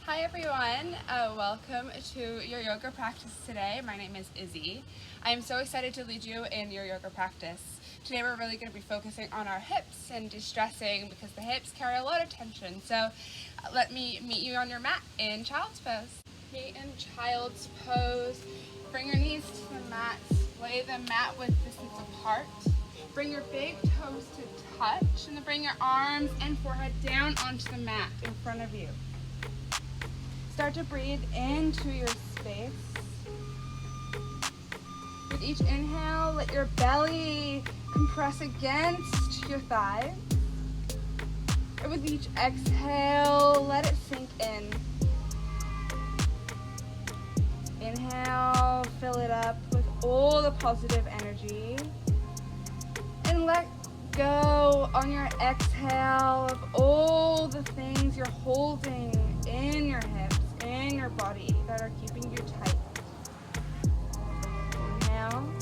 Hi everyone, welcome to your yoga practice today. My name is Izzy. I am so excited to lead you in your yoga practice. Today we're really going to be focusing on our hips and de-stressing because the hips carry a lot of tension. So let me meet you on your mat in child's pose. Okay, in child's pose, bring your knees to the mat, lay the mat with distance apart. Bring your big toes to touch and then bring your arms and forehead down onto the mat in front of you. Start to breathe into your space. With each inhale, let your belly compress against your thighs. And with each exhale, let it sink in. Inhale, fill it up with all the positive energy. And let go on your exhale of all the things you're holding in your hips, in your body that are keeping you tight. Inhale.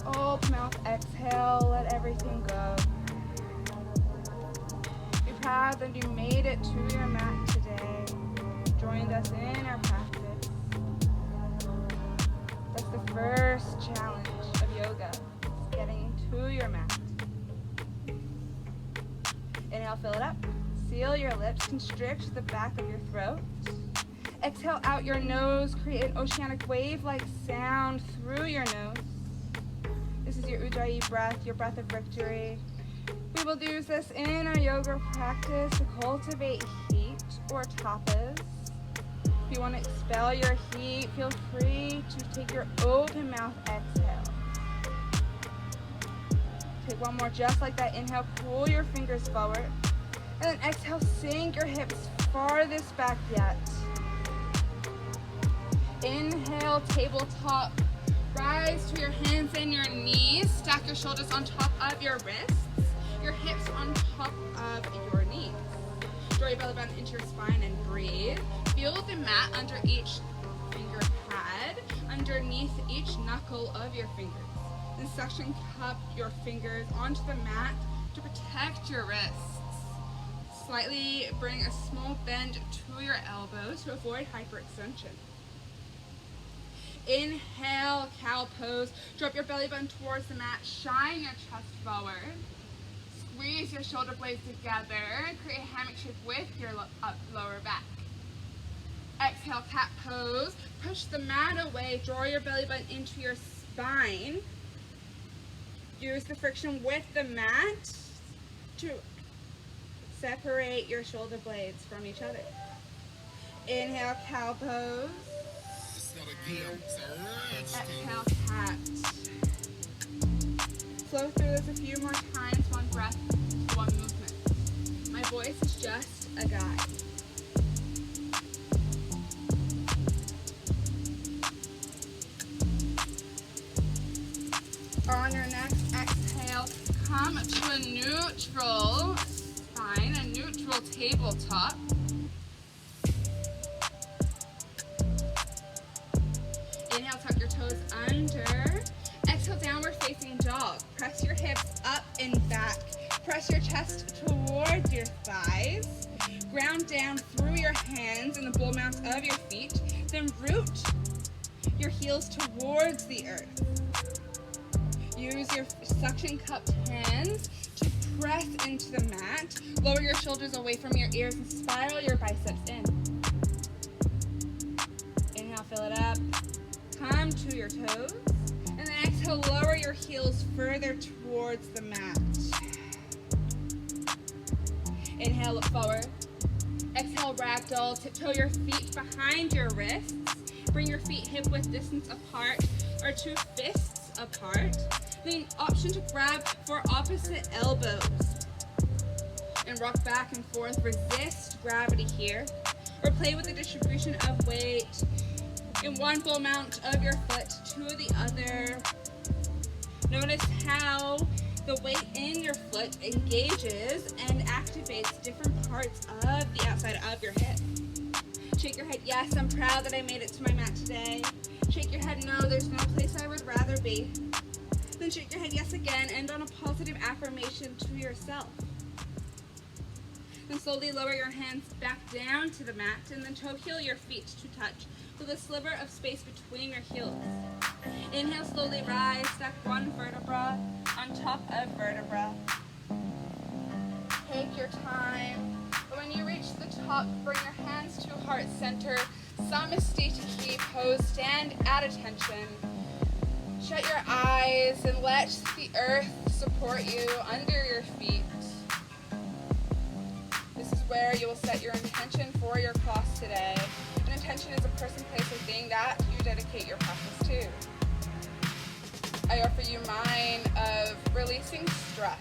Open mouth, exhale, let everything go. Be proud that you made it to your mat today. Joined us in our practice. That's the first challenge of yoga, getting to your mat. Inhale, fill it up. Seal your lips, constrict the back of your throat. Exhale out your nose, create an oceanic wave-like sound through your nose. This is your Ujjayi breath, your breath of victory. We will use this in our yoga practice to cultivate heat or tapas. If you want to expel your heat, feel free to take your open mouth exhale. Take one more just like that. Inhale, pull your fingers forward. And then exhale, sink your hips farthest back yet. Inhale, tabletop. Rise to your hands and your knees. Stack your shoulders on top of your wrists. Your hips on top of your knees. Draw your belly button into your spine and breathe. Feel the mat under each finger pad, underneath each knuckle of your fingers. Then suction cup your fingers onto the mat to protect your wrists. Slightly bring a small bend to your elbows to avoid hyperextension. Inhale, cow pose. Drop your belly button towards the mat. Shine your chest forward. Squeeze your shoulder blades together. Create a hammock shape with your lower back. Exhale, cat pose. Push the mat away. Draw your belly button into your spine. Use the friction with the mat to separate your shoulder blades from each other. Inhale, cow pose. Exhale, cat. Flow through this a few more times, one breath, one movement. My voice is just a guide. On your next exhale, come to a neutral spine, a neutral tabletop. Inhale, tuck your toes under. Exhale, downward facing dog. Press your hips up and back. Press your chest towards your thighs. Ground down through your hands in the bull mounts of your feet. Then root your heels towards the earth. Use your suction cupped hands to press into the mat. Lower your shoulders away from your ears and spiral your biceps in. Inhale, fill it up. Come to your toes. And then exhale, lower your heels further towards the mat. Inhale, look forward. Exhale, ragdoll. Tiptoe your feet behind your wrists. Bring your feet hip width distance apart or two fists apart. Then option to grab for opposite elbows. And rock back and forth. Resist gravity here. Or play with the distribution of weight in one full mount of your foot to the other. Notice how the weight in your foot engages and activates different parts of the outside of your hip. Shake your head, yes, I'm proud that I made it to my mat today. Shake your head, no, there's no place I would rather be. Then shake your head, yes, again, and on a positive affirmation to yourself. Then slowly lower your hands back down to the mat, and then toe heel your feet to touch with a sliver of space between your heels. Inhale, slowly rise, stack one vertebra on top of vertebra. Take your time. When you reach the top, bring your hands to heart center. Namaste to key pose. Stand at attention. Shut your eyes and let the earth support you under your feet. This is where you will set your intention for your class today. An intention is a person, place, or thing that you dedicate your practice to. I offer you mine of releasing stress.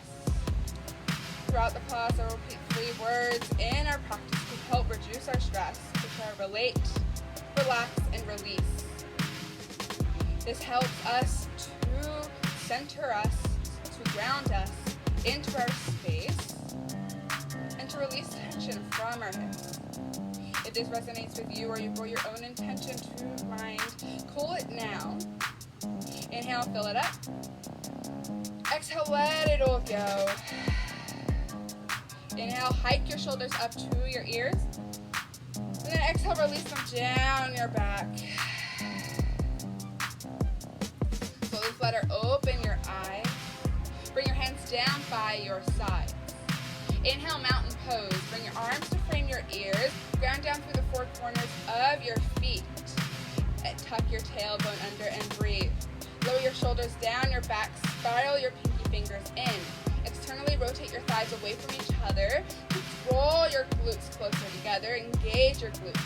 Throughout the class, I will repeat 3 words in our practice to help reduce our stress, which are relate, relax, and release. This helps us to center us, to ground us into our space, and to release tension from our hips. If this resonates with you or you brought your own intention to mind, call it now. Inhale, fill it up. Exhale, let it all go. Inhale, hike your shoulders up to your ears. And then exhale, release them down your back. Slowly flutter open your eyes. Bring your hands down by your sides. Inhale, mountain pose. Bring your arms to frame your ears. Ground down through the 4 corners of your feet. And tuck your tailbone under and breathe. Lower your shoulders down your back. Spiral your pinky fingers in. Externally rotate your thighs away from each other. Draw your glutes closer together. Engage your glutes.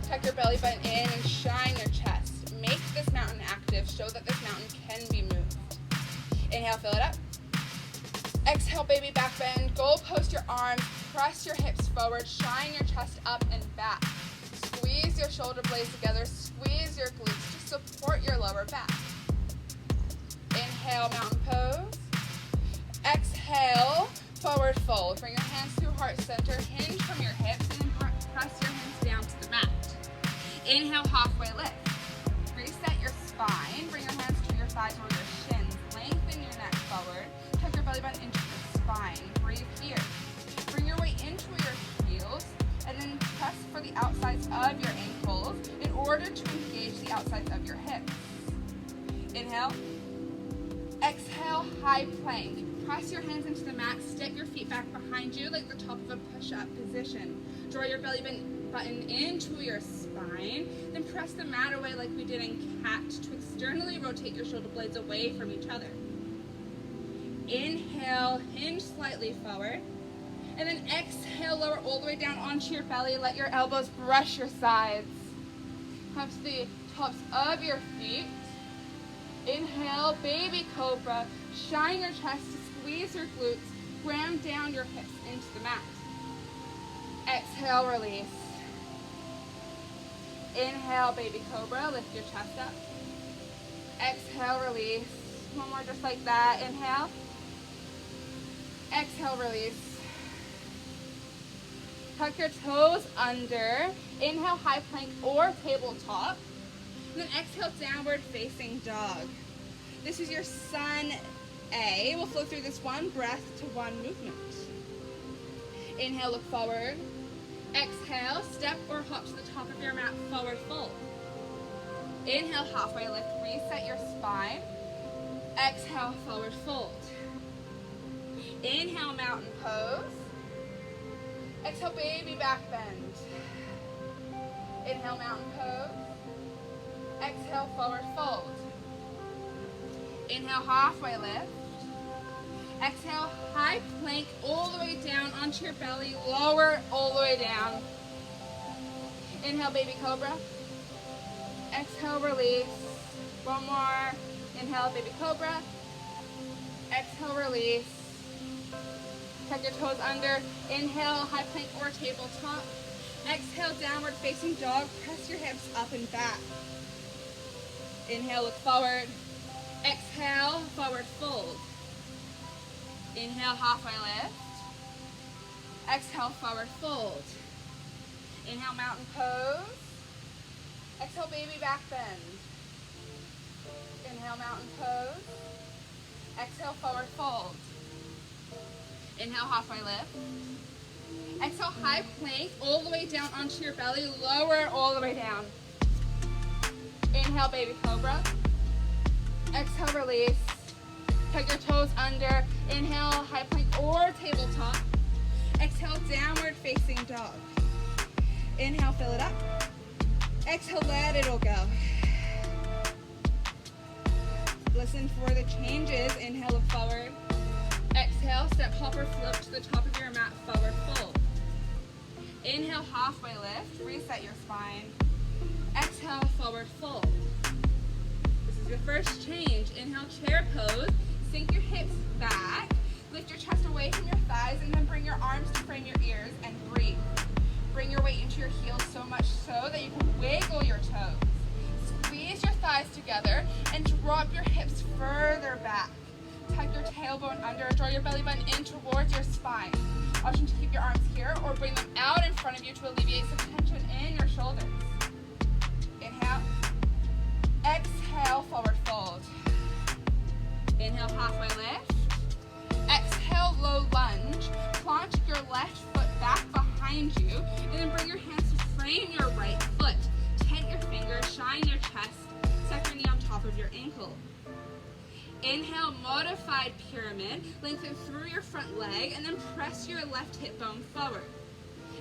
Tuck your belly button in and shine your chest. Make this mountain active. Show that this mountain can be moved. Inhale, fill it up. Exhale, baby back bend. Goal post your arms. Press your hips forward. Shine your chest up and back. Squeeze your shoulder blades together. Squeeze your glutes to support your lower back. Inhale, mountain pose. Exhale, forward fold. Bring your hands to heart center. Hinge from your hips and press your hands down to the mat. Inhale, halfway lift. Reset your spine. Bring your hands to your thighs or your shins. Lengthen your neck forward. Tuck your belly button into the spine. Breathe here. Bring your weight into your heels and then press for the outsides of your ankles in order to engage the outsides of your hips. Inhale. Exhale, high plank. Press your hands into the mat. Step your feet back behind you like the top of a push-up position. Draw your belly button into your spine. Then press the mat away like we did in cat to externally rotate your shoulder blades away from each other. Inhale, hinge slightly forward. And then exhale, lower all the way down onto your belly. Let your elbows brush your sides. Come to the tops of your feet. Inhale, baby cobra. Shine your chest to squeeze your glutes. Ground down your hips into the mat. Exhale, release. Inhale, baby cobra. Lift your chest up. Exhale, release. One more just like that. Inhale. Exhale, release. Tuck your toes under. Inhale, high plank or tabletop. And then exhale, downward facing dog. This is your sun A. We'll flow through this one breath to one movement. Inhale, look forward. Exhale, step or hop to the top of your mat, forward fold. Inhale, halfway lift, reset your spine. Exhale, forward fold. Inhale, mountain pose. Exhale, baby back bend. Inhale, mountain pose. Exhale, forward fold. Inhale, halfway lift. Exhale, high plank all the way down onto your belly. Lower all the way down. Inhale, baby cobra. Exhale, release. One more. Inhale, baby cobra. Exhale, release. Tuck your toes under. Inhale, high plank or tabletop. Exhale, downward facing dog. Press your hips up and back. Inhale, look forward. Exhale, forward fold. Inhale, halfway lift. Exhale, forward fold. Inhale, mountain pose. Exhale, baby back bend. Inhale, mountain pose. Exhale, forward fold. Inhale, halfway lift. Exhale, high plank, all the way down onto your belly, lower all the way down. Inhale, baby cobra. Exhale, release. Tuck your toes under. Inhale, high plank or tabletop. Exhale, downward facing dog. Inhale, fill it up. Exhale, let it all go. Listen for the changes. Inhale, look forward. Exhale, step hopper float to the top of your mat, forward fold. Inhale, halfway lift, reset your spine. Exhale, forward fold. This is your first change. Inhale, chair pose. Sink your hips back. Lift your chest away from your thighs and then bring your arms to frame your ears and breathe. Bring your weight into your heels so much so that you can wiggle your toes. Squeeze your thighs together and drop your hips further back. Tuck your tailbone under, draw your belly button in towards your spine. Option to keep your arms here or bring them out in front of you to alleviate some tension in your shoulders. Inhale. Exhale, forward fold. Inhale, halfway lift. Exhale, low lunge. Plant your left foot back behind you and then bring your hands to frame your right foot. Tent your fingers, shine your chest, set your knee on top of your ankle. Inhale, modified pyramid. Lengthen through your front leg and then press your left hip bone forward.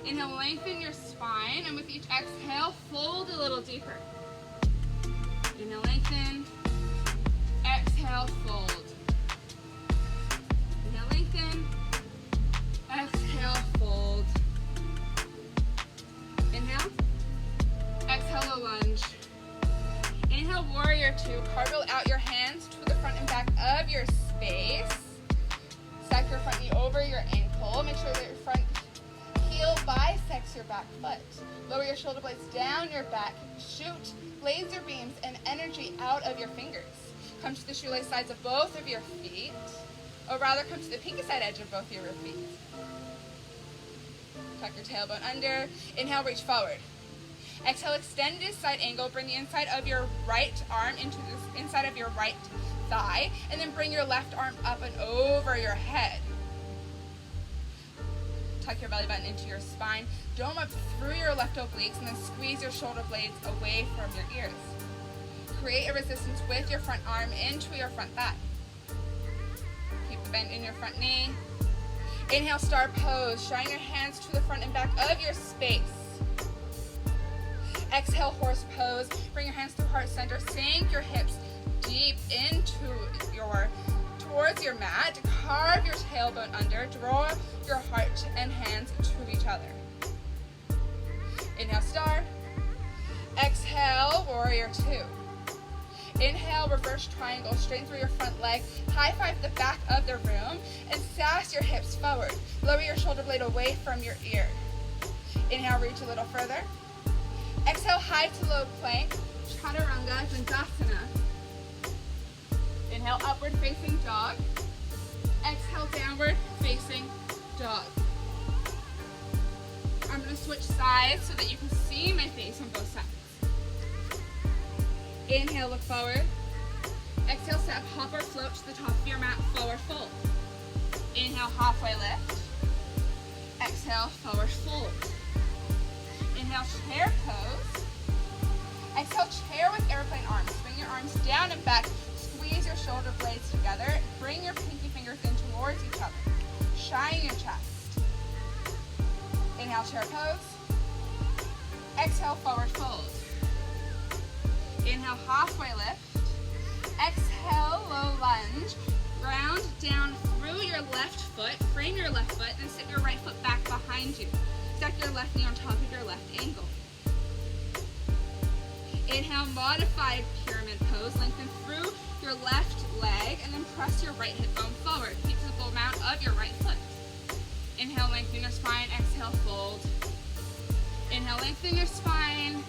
Inhale, lengthen your spine, and with each exhale, fold a little deeper. Inhale, lengthen. Exhale, fold. Inhale, lengthen. Exhale, fold. Inhale. Exhale, low lunge. Inhale, warrior two. Cartwheel out your hands to the front and back of your space. Stack your front knee over your ankle. Make sure that your front heel bisects your back foot. Lower your shoulder blades down your back. Shoot laser beams and energy out of your fingers. Come to the shoelace sides of both of your feet. Or rather, come to the pinky side edge of both of your feet. Tuck your tailbone under. Inhale, reach forward. Exhale, extend this side angle. Bring the inside of your right arm into the inside of your right thigh, and then bring your left arm up and over your head. Tuck your belly button into your spine. Dome up through your left obliques, and then squeeze your shoulder blades away from your ears. Create a resistance with your front arm into your front thigh. Keep the bend in your front knee. Inhale, star pose. Shine your hands to the front and back of your space. Exhale, horse pose. Bring your hands through heart center. Sink your hips deep towards your mat. Carve your tailbone under. Draw your heart and hands to each other. Inhale, star. Exhale, warrior two. Inhale, reverse triangle. Straighten through your front leg. High five the back of the room and sass your hips forward. Lower your shoulder blade away from your ear. Inhale, reach a little further. Exhale, high to low plank, chaturanga, dandasana. Inhale, upward facing dog. Exhale, downward facing dog. I'm going to switch sides so that you can see my face on both sides. Inhale, look forward. Exhale, step hopper float to the top of your mat, forward fold. Inhale, halfway lift. Exhale, forward fold. Inhale, chair pose. Exhale, chair with airplane arms. Bring your arms down and back. Squeeze your shoulder blades together. Bring your pinky fingers in towards each other. Shine your chest. Inhale, chair pose. Exhale, forward fold. Inhale, halfway lift. Exhale, low lunge. Ground down through your left foot. Frame your left foot, then sit your right foot back behind you. Stack your left knee on top of your left ankle. Inhale, modified pyramid pose. Lengthen through your left leg and then press your right hip bone forward. Keep the full amount of your right foot. Inhale, lengthen your spine. Exhale, fold. Inhale, lengthen your spine.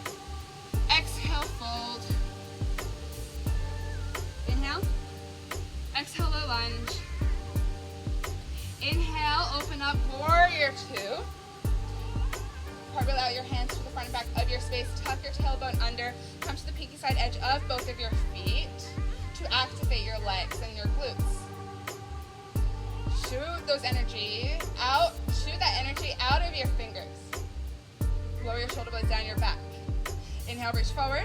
Exhale, fold. Inhale. Exhale, low lunge. Inhale, open up, warrior two. Cartwheel out your hands to the front and back of your space. Tuck your tailbone under. Come to the pinky side edge of both of your feet to activate your legs and your glutes. shoot those energy out, shoot that energy out of your fingers. Lower your shoulder blades down your back. Inhale, reach forward.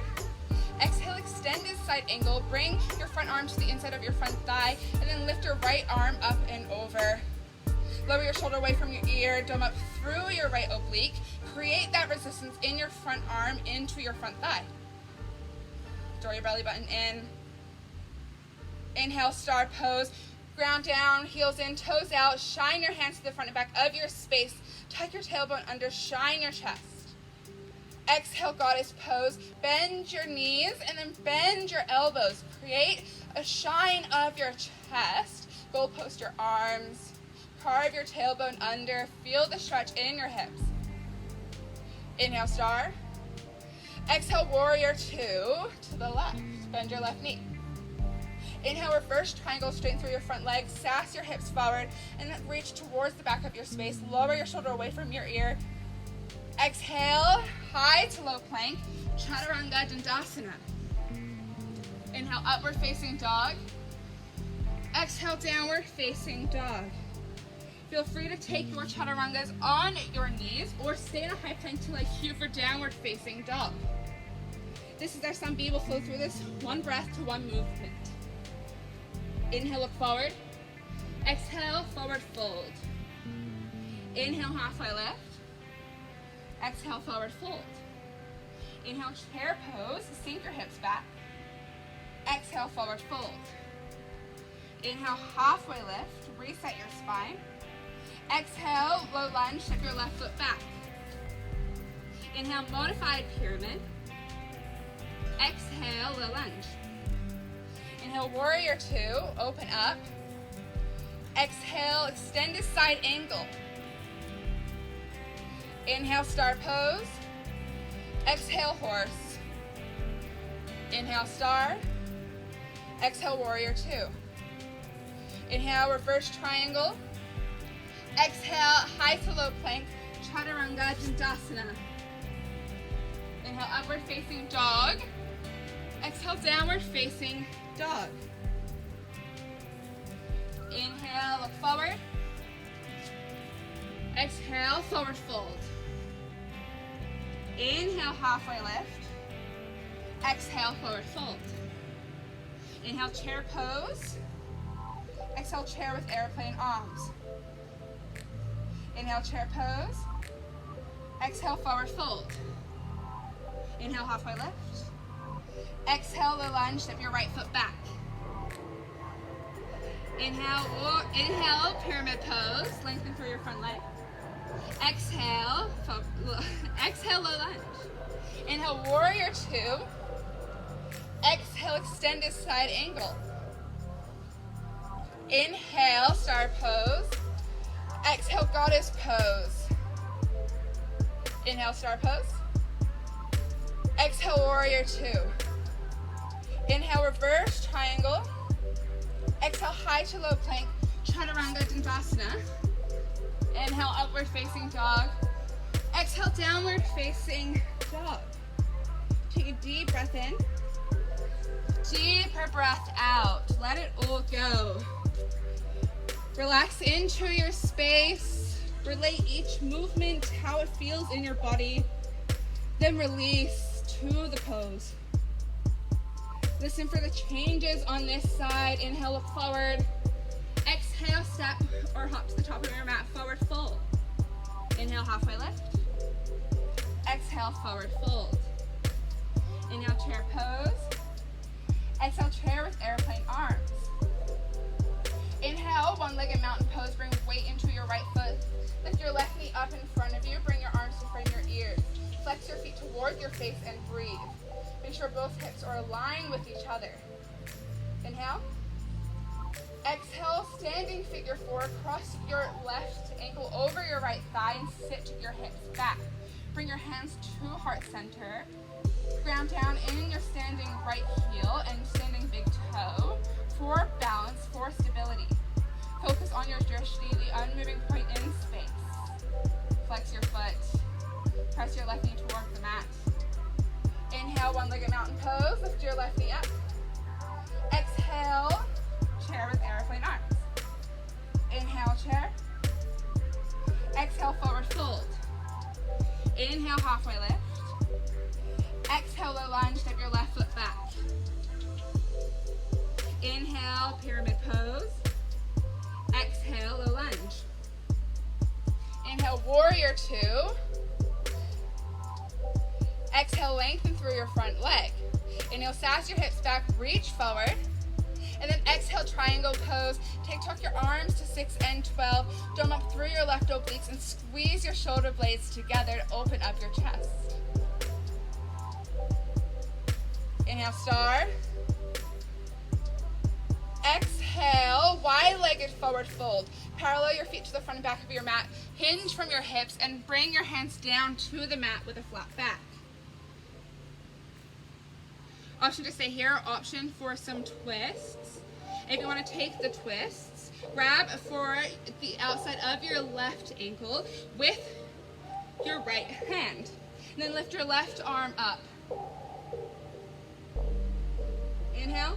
Exhale, extend this side angle. Bring your front arm to the inside of your front thigh, and then lift your right arm up and over. Lower your shoulder away from your ear, dome up through your right oblique. Create that resistance in your front arm into your front thigh. Draw your belly button in. Inhale, star pose. Ground down, heels in, toes out. Shine your hands to the front and back of your space. Tuck your tailbone under, shine your chest. Exhale, goddess pose. Bend your knees and then bend your elbows. Create a shine of your chest. Goal post your arms. Carve your tailbone under. Feel the stretch in your hips. Inhale, star. Exhale, warrior two to the left. Bend your left knee. Inhale, reverse triangle, straighten through your front legs. Sass your hips forward and then reach towards the back of your space. Lower your shoulder away from your ear. Exhale, high to low plank, chaturanga dandasana. Inhale, upward facing dog. Exhale, downward facing dog. Feel free to take your chaturangas on your knees or stay in a high plank till I cue for downward facing dog. This is our Sambi. We'll flow through this one breath to one movement. Inhale, look forward. Exhale, forward fold. Inhale, halfway lift. Exhale, forward fold. Inhale, chair pose. Sink your hips back. Exhale, forward fold. Inhale, halfway lift. Reset your spine. Exhale, low lunge. Step your left foot back. Inhale, modified pyramid. Exhale, low lunge. Inhale, warrior two. Open up. Exhale, extend this side angle. Inhale, star pose. Exhale, horse. Inhale, star. Exhale, warrior two. Inhale, reverse triangle. Exhale, high to low plank, chaturanga dandasana. Inhale, upward facing dog. Exhale, downward facing dog. Inhale, look forward. Exhale, forward fold. Inhale, halfway lift. Exhale, forward fold. Inhale, chair pose. Exhale, chair with airplane arms. Inhale, chair pose. Exhale, forward fold. Inhale, halfway lift. Exhale, low lunge, step your right foot back. Inhale, pyramid pose, lengthen through your front leg. Exhale, exhale, low lunge. Inhale, warrior two. Exhale, extend this side angle. Inhale, star pose. Exhale, goddess pose. Inhale, star pose. Exhale, warrior two. Inhale, reverse triangle. Exhale, high to low plank, chaturanga dandasana. Inhale, upward facing dog. Exhale, downward facing dog. Take a deep breath in. Deeper breath out. Let it all go. Relax into your space. Relate each movement, how it feels in your body. Then release to the pose. Listen for the changes on this side. Inhale, look forward. Exhale, step or hop to the top of your mat, forward fold. Inhale, halfway lift. Exhale, forward fold. Inhale, chair pose. Exhale, chair with airplane arms. Inhale, one-legged mountain pose. Bring weight into your right foot. Lift your left knee up in front of you. Bring your arms to frame your ears. Flex your feet toward your face and breathe. Make sure both hips are aligned with each other. Inhale. Exhale, standing figure four. Cross your left ankle over your right thigh and sit your hips back. Bring your hands to heart center. Ground down in your standing right heel and standing big toe for balance, for stability. Focus on your drishti, the unmoving point in space. Flex your foot. Press your left knee towards the mat. Inhale, one-legged mountain pose. Lift your left knee up. Exhale, chair with airplane arms. Inhale, chair. Exhale, forward fold. Inhale, halfway lift. Exhale, low lunge, step your left foot back. Inhale, pyramid pose. Exhale, low lunge. Inhale, warrior two. Exhale, lengthen through your front leg. Inhale, sass your hips back, reach forward. And then exhale, triangle pose. Tuck your arms to 6 and 12. Dome up through your left obliques and squeeze your shoulder blades together to open up your chest. Inhale, star. Exhale, wide-legged forward fold. Parallel your feet to the front and back of your mat. Hinge from your hips and bring your hands down to the mat with a flat back. Option to stay here, option for some twists. If you want to take the twists, grab for the outside of your left ankle with your right hand. And then lift your left arm up. Inhale.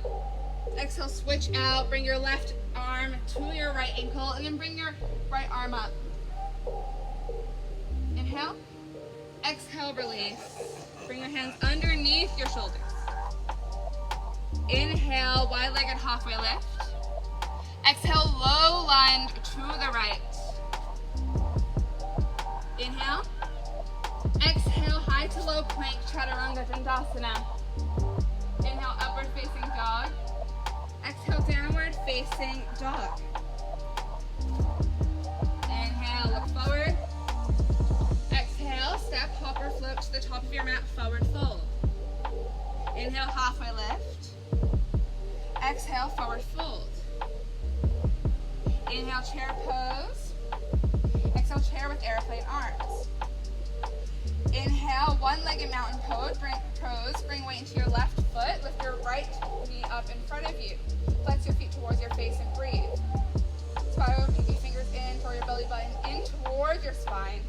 Exhale, switch out. Bring your left arm to your right ankle and then bring your right arm up. Inhale. Exhale, release. Bring your hands underneath your shoulders. Inhale, wide-legged halfway lift. Exhale, low lunge to the right. Inhale. Exhale, high to low plank, chaturanga dandasana. Inhale, upward facing dog. Exhale, downward facing dog. Inhale, look forward. Exhale, step, hopper, float to the top of your mat, forward fold. Inhale, halfway lift. Exhale, forward fold. Inhale, chair pose. Exhale, chair with airplane arms. Inhale, one-legged mountain pose. Bring weight into your left foot. Lift your right knee up in front of you. Flex your feet towards your face and breathe. Spiral pinky fingers in, throw your belly button in towards your spine.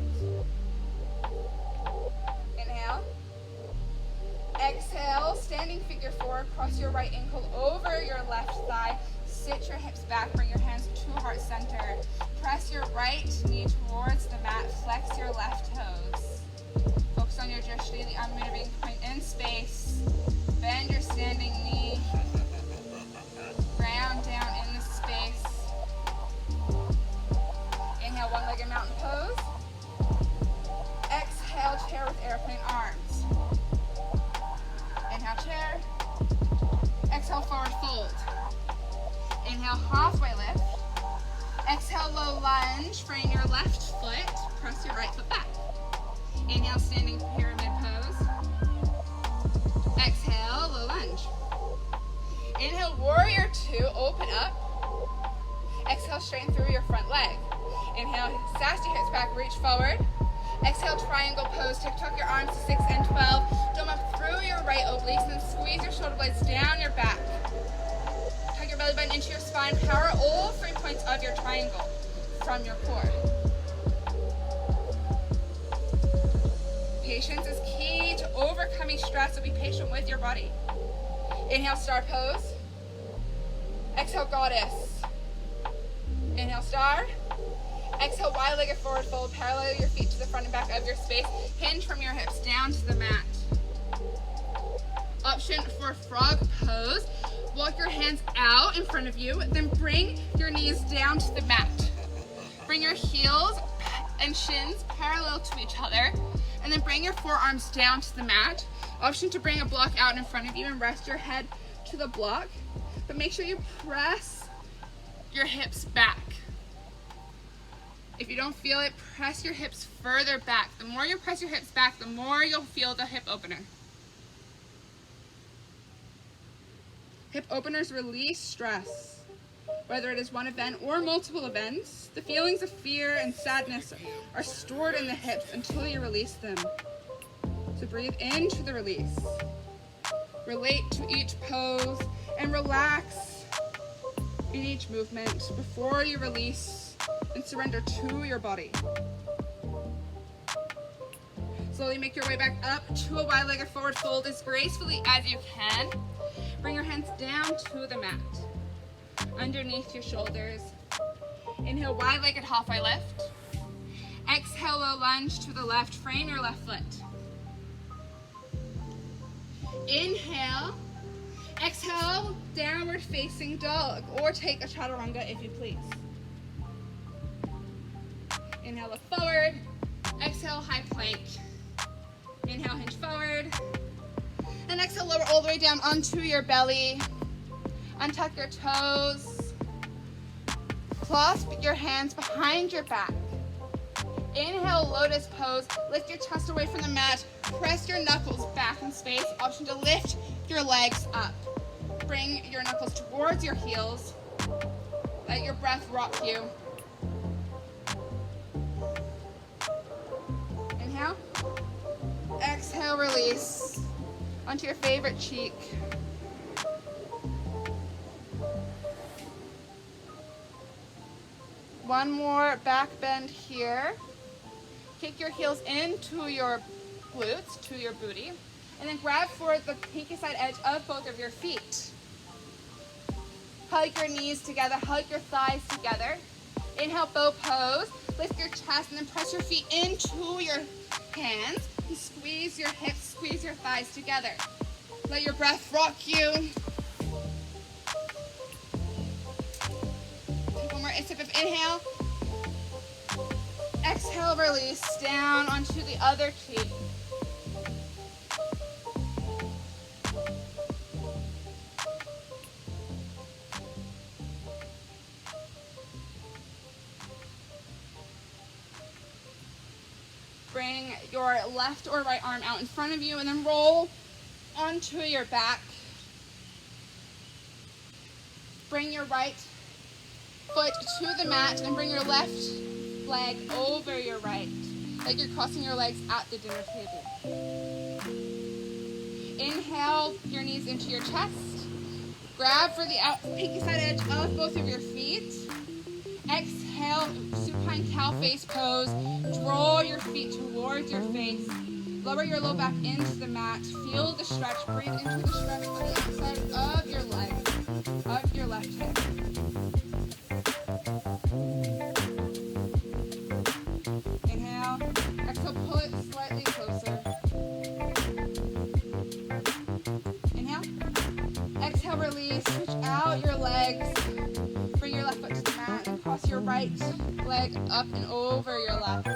Inhale. Exhale, standing figure four, cross your right ankle over your left thigh, sit your hips back, bring your hands to heart center. Press your right knee towards the mat, flex your left toes. Focus on your drishti, the unmoving point in space. Bend your standing knee. Ground down in the space. Inhale, one-legged mountain pose. Exhale, chair with airplane arms. Inhale, chair. Exhale, forward fold. Inhale, halfway lift. Exhale, low lunge. Frame your left foot. Press your right foot back. Inhale, standing pyramid pose. Exhale, low lunge. Inhale, warrior two. Open up. Exhale, straighten through your front leg. Inhale, sass your hips back. Reach forward. Exhale, triangle pose. Tuck your arms to 6 and 12. Dome up through your right obliques and squeeze your shoulder blades down your back. Tuck your belly button into your spine. Power all 3 points of your triangle from your core. Patience is key to overcoming stress, so be patient with your body. Inhale, star pose. Exhale, goddess. Inhale, star. Exhale, wide-legged forward fold. Parallel your feet to the front and back of your space. Hinge from your hips down to the mat. Option for frog pose. Walk your hands out in front of you, then bring your knees down to the mat. Bring your heels and shins parallel to each other, and then bring your forearms down to the mat. Option to bring a block out in front of you and rest your head to the block, but make sure you press your hips back. If you don't feel it, press your hips further back. The more you press your hips back, the more you'll feel the hip opener. Hip openers release stress. Whether it is one event or multiple events, the feelings of fear and sadness are stored in the hips until you release them. So breathe into the release. Relate to each pose and relax in each movement before you release and surrender to your body. Slowly make your way back up to a wide-legged forward fold as gracefully as you can. Bring your hands down to the mat, underneath your shoulders. Inhale, wide-legged halfway lift. Exhale, low lunge to the left. Frame your left foot. Inhale. Exhale, downward facing dog, or take a chaturanga if you please. Inhale, look forward. Exhale, high plank. Inhale, hinge forward. And exhale, lower all the way down onto your belly. Untuck your toes. Clasp your hands behind your back. Inhale, lotus pose. Lift your chest away from the mat. Press your knuckles back in space. Option to lift your legs up. Bring your knuckles towards your heels. Let your breath rock you. Inhale. Exhale, release. Onto your favorite cheek. One more back bend here. Kick your heels into your glutes, to your booty, and then grab for the pinky side edge of both of your feet. Hug your knees together, hug your thighs together. Inhale, bow pose. Lift your chest and then press your feet into your hands. And squeeze your hips, squeeze your thighs together. Let your breath rock you. Take one more sip of inhale. Exhale, release down onto the other cheek. Bring your left or right arm out in front of you and then roll onto your back. Bring your right foot to the mat and bring your left leg over your right, like you're crossing your legs at the dinner table. Inhale your knees into your chest. Grab for the pinky side edge of both of your feet. Exhale, supine cow face pose. Draw your feet towards your face. Lower your low back into the mat. Feel the stretch. Breathe into the stretch on the outside of your leg, of your left hip. Inhale. Exhale, pull it slightly closer. Inhale. Exhale, release. Switch out your legs. Bring your left foot to the mat and cross your right leg up and over your left.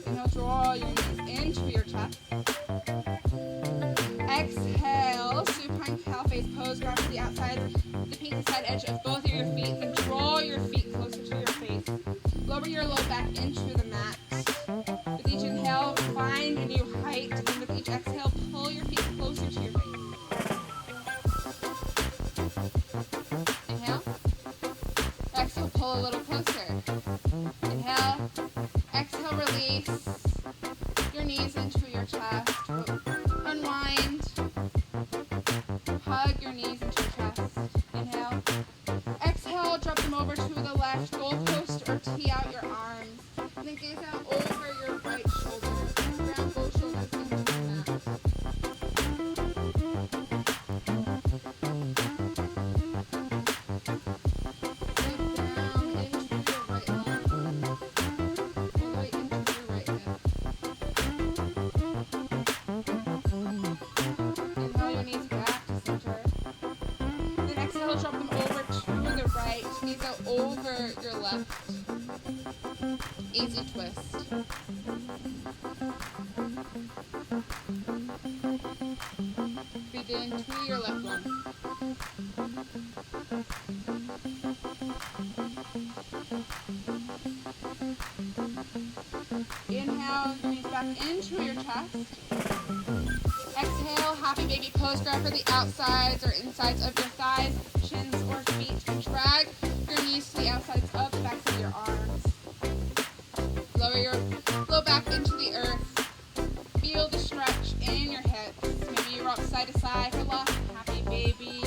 Inhale, draw your knees into your chest. Exhale, supine cow face pose. Grab to the outside, the pinky side edge of both of your feet, and draw your feet closer to your face. Lower your low back into the mat. With each inhale, find a new height, and with each exhale, pull your feet closer to your face. Inhale. Exhale, pull a little closer. Inhale. Exhale, release your knees into your chest. Unwind. Hug your knees into your chest. Inhale. Exhale, drop them over to the left. Goalpost or tee out your arms. And then gaze out over your right shoulder. Ground both shoulders into the mat. Drop them over to the right, knees out over your left. Easy twist. Breathe in to your left one. Inhale, knees back into your chest. Exhale, happy baby pose. Grab for the outsides or insides of your thighs, shins or feet. Drag your knees to the outsides of the backs of your arms. Lower your low back into the earth. Feel the stretch in your hips. Maybe you rock side to side for lost happy baby.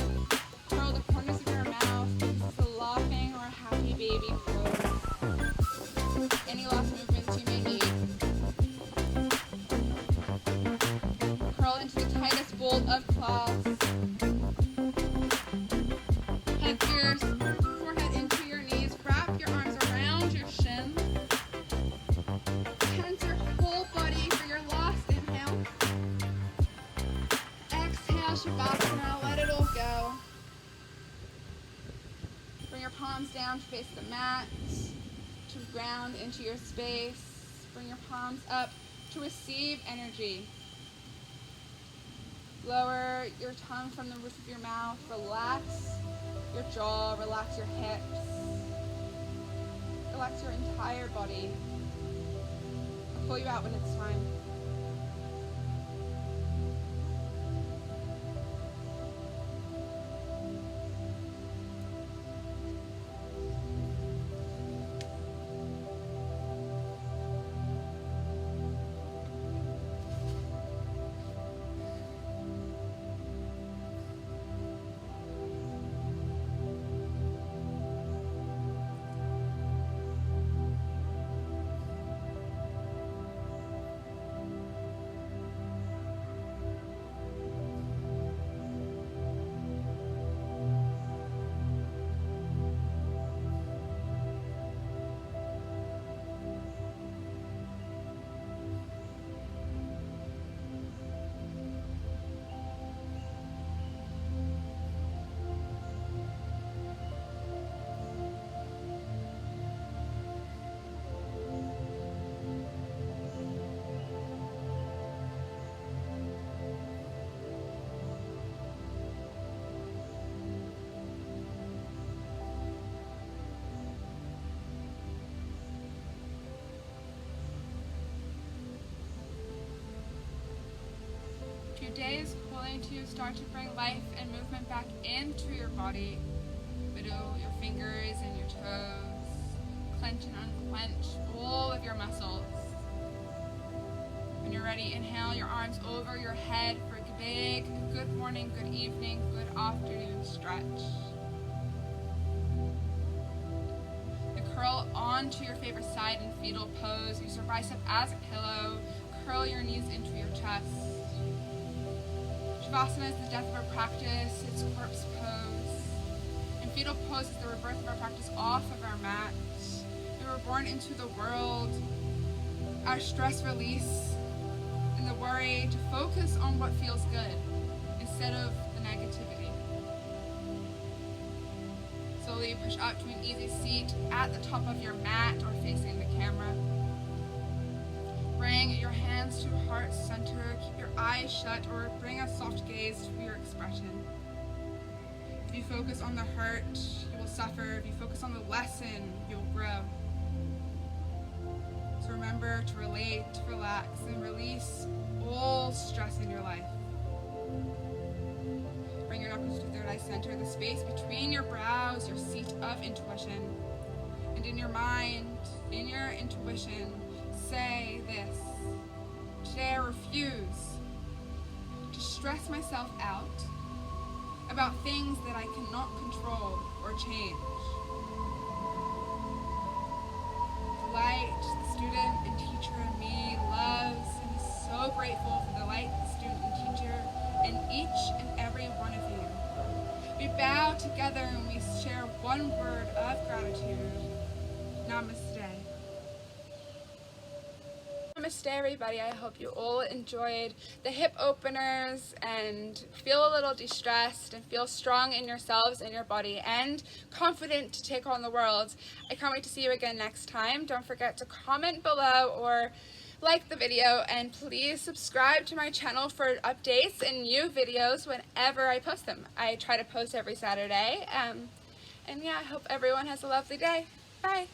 Curl the corners of your mouth. This is a laughing or a happy baby pose. Any last movements you may need. Curl into the tightest bolt of claws. Hug your palms down to face the mat, to ground into your space. Bring your palms up to receive energy. Lower your tongue from the roof of your mouth. Relax your jaw, relax your hips. Relax your entire body. I'll pull you out when it's time. Today is going to start to bring life and movement back into your body. Wiggle your fingers and your toes. Clench and unclench all of your muscles. When you're ready, inhale your arms over your head for a big good morning, good evening, good afternoon stretch. Curl onto your favorite side in fetal pose. Use your bicep as a pillow. Curl your knees into your chest. Shavasana is the death of our practice. It's corpse pose. And fetal pose is the rebirth of our practice off of our mat. We were born into the world, our stress release, and the worry to focus on what feels good instead of the negativity. Slowly push up to an easy seat at the top of your mat or facing the camera. Bring your hands to heart center. Keep your eyes shut or bring a soft gaze to your expression. If you focus on the hurt, you will suffer. If you focus on the lesson, you will grow. So remember to relate, relax, and release all stress in your life. Bring your knuckles to third eye center, the space between your brows, your seat of intuition. And in your mind, in your intuition, say this: today I refuse to stress myself out about things that I cannot control or change. The light, the student and teacher in me loves and is so grateful for the light, the student and teacher in each and every one of you. We bow together and we share one word of gratitude. Namaste. Namaste, everybody. I hope you all enjoyed the hip openers and feel a little de-stressed and feel strong in yourselves and your body and confident to take on the world. I can't wait to see you again next time. Don't forget to comment below or like the video, and please subscribe to my channel for updates and new videos whenever I post them. I try to post every Saturday. And yeah, I hope everyone has a lovely day. Bye.